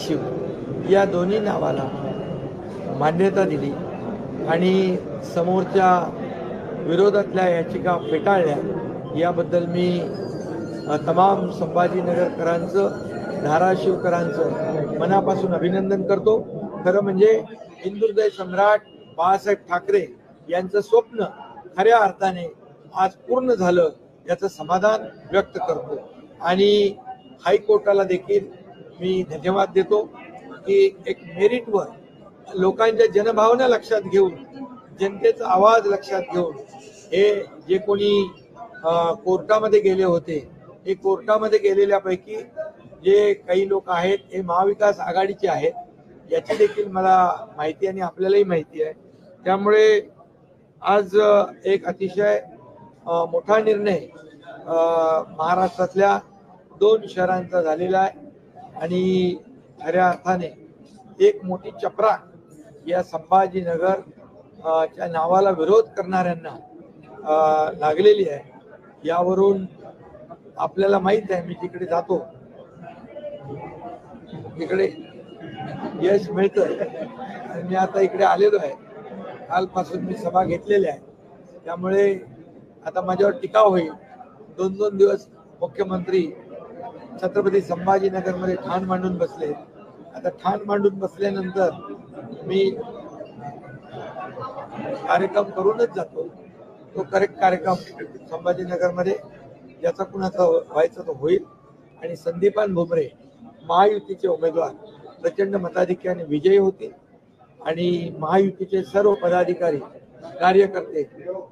शिव या दोन्ही नावाला मान्यता दिली आणि समोरच्या विरोधातल्या याचिका फेटाळल्या याबद्दल मी तमाम संभाजीनगरकरांचं, धाराशिवकरांचं मनापासून अभिनंदन करतो। खरं म्हणजे हिंदुहृदय सम्राट बाळासाहेब ठाकरे यांचं स्वप्न खऱ्या अर्थाने आज पूर्ण झालं याचं समाधान व्यक्त करतो आणि हायकोर्टाला देखील मी धन्यवाद देतो की एक मेरिटवर लोकांच्या जनभावना लक्षात घेऊन, जनतेचा आवाज लक्षात घेऊन हे जे कोणी कोर्टामध्ये गेले होते, हे कोर्टामध्ये गेलेल्यापैकी जे काही लोक आहेत हे महाविकास आघाडीचे आहेत याची देखील मला माहिती आणि आपल्यालाही माहिती आहे। त्यामुळे आज एक अतिशय मोठा निर्णय महाराष्ट्रातल्या 2 शहरांचा झालेला आहे आणि खऱ्या अर्थाने एक मोठी चपराक या संभाजीनगर च्या नावाला विरोध करणाऱ्यांना लागलेली आहे। यावरून आपल्याला माहित आहे, मी तिकडे जातो तिकडे यश मिळतं आणि मी आता इकडे आलेलो आहे, कालपासून मी सभा घेतलेल्या आहे। त्यामुळे आता माझ्यावर टीका होईल। 2-2 दिवस मुख्यमंत्री छत्रपती संभाजीनगरमध्ये ठाण मांडून बसले। आता ठाण मांडून बसल्यानंतर मी कार्यक्रम करूनच जातो, तो करेक्ट कार्यक्रम संभाजीनगरमध्ये ज्याचा कुणाचा व्हायचा तो होईल आणि संदीपान भुमरे महायुतीचे उमेदवार प्रचंड मताधिक्याने विजयी होतील आणि महायुतीचे सर्व पदाधिकारी, कार्यकर्ते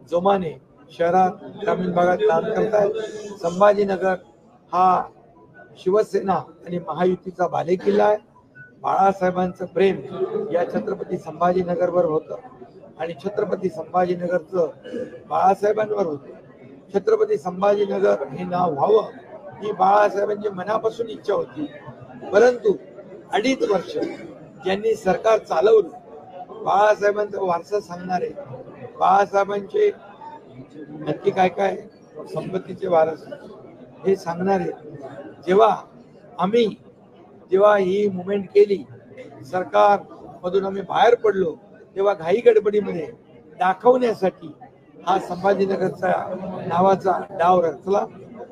जोमाने शहरात, ग्रामीण भागात काम करतात। संभाजीनगर हा शिवसेना आणि महायुतीचा बालेकिल्ला आहे। बाळासाहेबांचं प्रेम या छत्रपती संभाजीनगरवर होतं आणि छत्रपती संभाजीनगरचं बाळासाहेबांवर होतं। छत्रपती संभाजीनगर हे नाव व्हावं ही बाळासाहेबांची मनापासून इच्छा होती, परंतु 2.5 वर्ष ज्यांनी सरकार चालवलं, बाळासाहेबांचा वारसा सांगणारे, बाळासाहेबांचे नक्की काय काय संपत्तीचे वारस हे सांगणारे, जेव्हा ही मुवमेंट केली, सरकार मधून आम्ही बाहेर पडलो, तेव्हा घाई गडबडीमध्ये दाखवण्यासाठी हा संभाजीनगरचा नावाचा डाव रचला,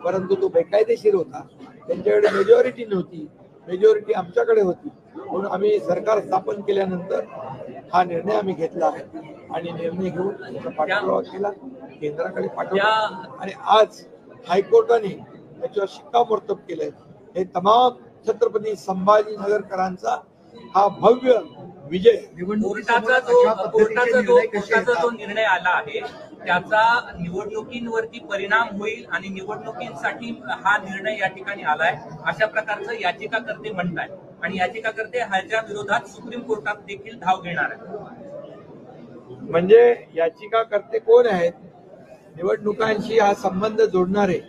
परंतु तो बेकायदेशीर होता। त्यांच्याकडे मेजॉरिटी नव्हती, मेजॉरिटी आमच्याकडे होती, म्हणून आम्ही सरकार स्थापन केल्यानंतर हा निर्णय आम्ही घेतला आणि निर्णय घेऊन त्याचा पाठपुरावा केला, केंद्राकडे पाठवला आणि आज हायकोर्टाने त्याच्यावर शिक्कामोर्तब केलंय। हे तमाम छत्रपती संभाजीनगरकरांचा हा भव्य विजय। कोर्टाचा जो निर्णय आला आहे त्याचा निवडणुकींवरती परिणाम होईल आणि निवडणुकींसाठी हा निर्णय या ठिकाणी आलाय अशा प्रकारचं याचिकाकर्ते म्हणतात आणि याचिकाकर्ते ह्याच्या विरोधात सुप्रीम कोर्टात देखील धाव घेणार आहेत। म्हणजे याचिकाकर्ते कोण आहेत? निवडणुकांशी हा संबंध जोडणारे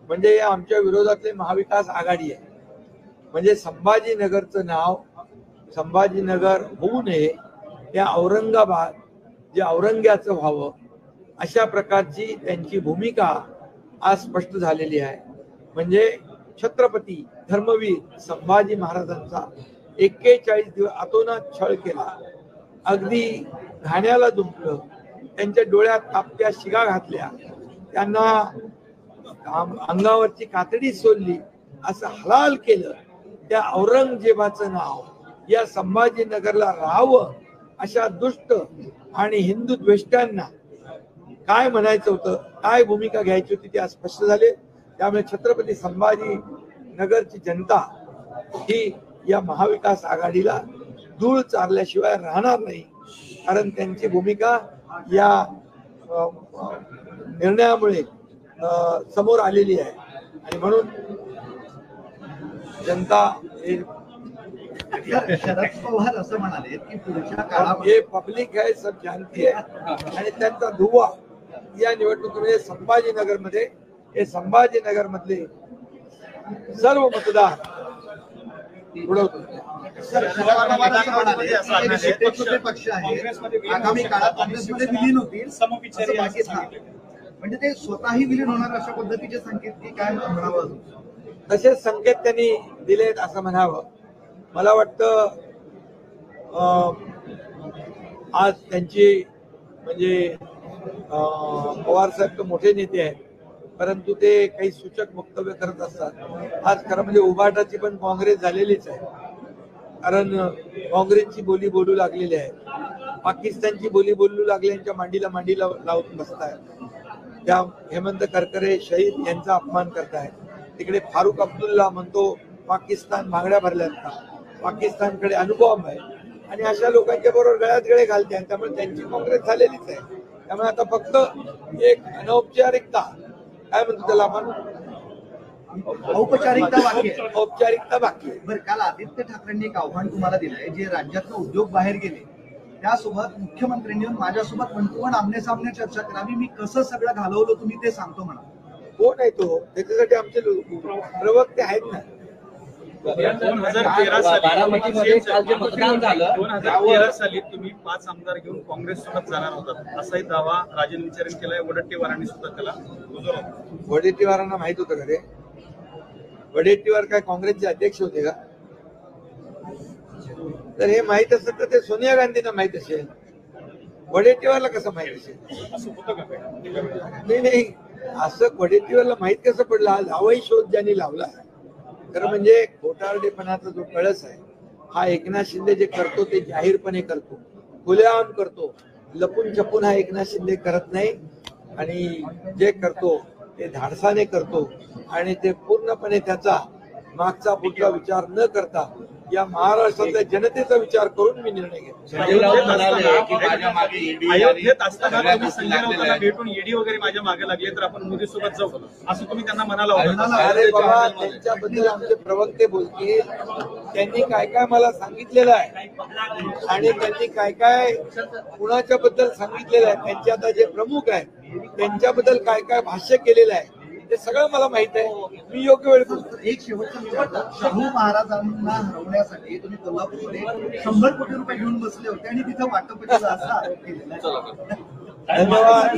म्हणजे आमच्या विरोधातले महाविकास आघाडी आहे। म्हणजे संभाजीनगरचं नाव संभाजीनगर होऊ नये, या औरंगाबाद जे औरंग्याचं व्हावं अशा प्रकारची त्यांची भूमिका आज स्पष्ट झालेली आहे। म्हणजे छत्रपती धर्मवीर संभाजी महाराजांचा 41 दिवस अतोनात छळ केला, अगदी घाण्याला दुमलं, त्यांच्या डोळ्यात तापत्या शिगा घातल्या, त्यांना अंगावरची कातडी सोडली, असं हलाल केलं। त्या औरंगजेबाचं नाव या संभाजीनगरला राहावं अशा दुष्ट आणि हिंदू द्वेष्टांना काय म्हणायचं होतं, काय भूमिका घ्यायची होती ते आज स्पष्ट झाले। त्यामुळे छत्रपती संभाजीनगरची जनता ही या महाविकास आघाडीला धूळ चारल्याशिवाय राहणार नाही, कारण त्यांची भूमिका या निर्णयामुळे समोर आलेली आहे आणि म्हणून जनता शरद पवार असं म्हणाले की पुढच्या काळात हे पब्लिक आहे, सब जानती आहे आणि त्यांचा धुवा या निवडणुकीमध्ये संभाजीनगरमध्ये हे संभाजीनगर मधले सर्व मतदार उडवतो। पक्ष आहे आगामी काळात काँग्रेसमध्ये विलीन होतील म्हणजे ते स्वतःही विलीन होणार अशा पद्धतीचे संकेत की काय म्हणावं? तसेच संकेत त्यांनी दिलेत असं म्हणावं। मला वाटतं आज त्यांची म्हणजे पवार साहेब तर मोठे नेते आहेत, परंतु ते काही सूचक वक्तव्य करत असतात. आज खरं म्हणजे उभाटाची पण काँग्रेस झालेलीच आहे, कारण काँग्रेसची बोली बोलू लागलेली आहे, पाकिस्तानची बोली बोलू लागल्यांच्या मांडीला लावून बसताय. त्या हेमंत करकरे शहीद यांचा अपमान करताय. तिकडे फारुख अब्दुल्ला म्हणतो पाकिस्तान भांगड्या भरल्यात का, पाकिस्तानकडे अनुभव आहे, आणि अशा लोकांच्या बरोबर गळ्यात गळे घालते. त्यामुळे त्यांची काँग्रेस झालेलीच आहे. त्यामुळे आता फक्त एक अनौपचारिकता, काय म्हणतो त्याला आपण, औपचारिकता बाकी आहे. औपचारिकता बाकी आहे. बरं, काल आदित्य ठाकरेंनी एक आव्हान तुम्हाला दिलंय, जे राज्यातनं उद्योग बाहेर गेले त्यासोबत मुख्यमंत्र्यांनी येऊन माझ्यासोबत वन आमने सामने चर्चा करावी, मी कसं सगळं घालवलं तुम्ही ते सांगतो म्हणा. कोण आहे तो? त्याच्यासाठी आमचे प्रवक्ते आहेत ना. 2013 साली तुम्ही 5 आमदार घेऊन काँग्रेस सोबत जाणार होतात असाही दावा राजन विचारेन केलाय. वडेट्टीवारांनी सुद्धा त्याला रुजवला. वडेट्टीवारांना माहित होतं का रे? वडेट्टीवार काय काँग्रेसचे अध्यक्ष होते का? तर हे माहित असत तर ते सोनिया गांधींना माहित असेल, वडेट्टीवारला कसं माहित असेल? असं होतं का? नाही, असं वडेट्टीवारला माहित कसं पडलं? हा लावाई शोध ज्यांनी लावला. खरं म्हणजे खोटारडेपणाचा जो कळस आहे हा एकनाथ शिंदे जे करतो ते जाहीरपणे करतो, खुलेआम करतो. लपून छपून हा एकनाथ शिंदे करत नाही, आणि जे करतो ते धाडसाने करतो, आणि ते पूर्णपणे त्याचा मागचा पुढचा विचार न करता या महाराष्ट्रातल्या जनतेचा विचार करून मी निर्णय घेतो. अयोध्येत असताना तुम्ही संजय राऊतांना भेटून ईडी वगैरे माझ्या मागे लागले तर आपण मोदी सोबत जाऊ असं तुम्ही त्यांना म्हणाला होता. अरे बाबा, त्यांच्याबद्दल आमचे प्रवक्ते बोलतील. त्यांनी काय काय मला सांगितलेलं आहे, आणि त्यांनी काय काय कुणाच्या बद्दल सांगितलेलं आहे, त्यांचे आता जे प्रमुख आहेत त्यांच्याबद्दल काय काय भाष्य केलेलं आहे ते सगळं मला माहित आहे. मी योग्य वेळ बोलतो. एक शेवटचं विचारतो, शाहू महाराजांना हरवण्यासाठी तुम्ही कोल्हापूरमध्ये 100 कोटी रुपये घेऊन बसले होते आणि तिथं वाटप केलं असा आरोप केलेला आहे. धन्यवाद.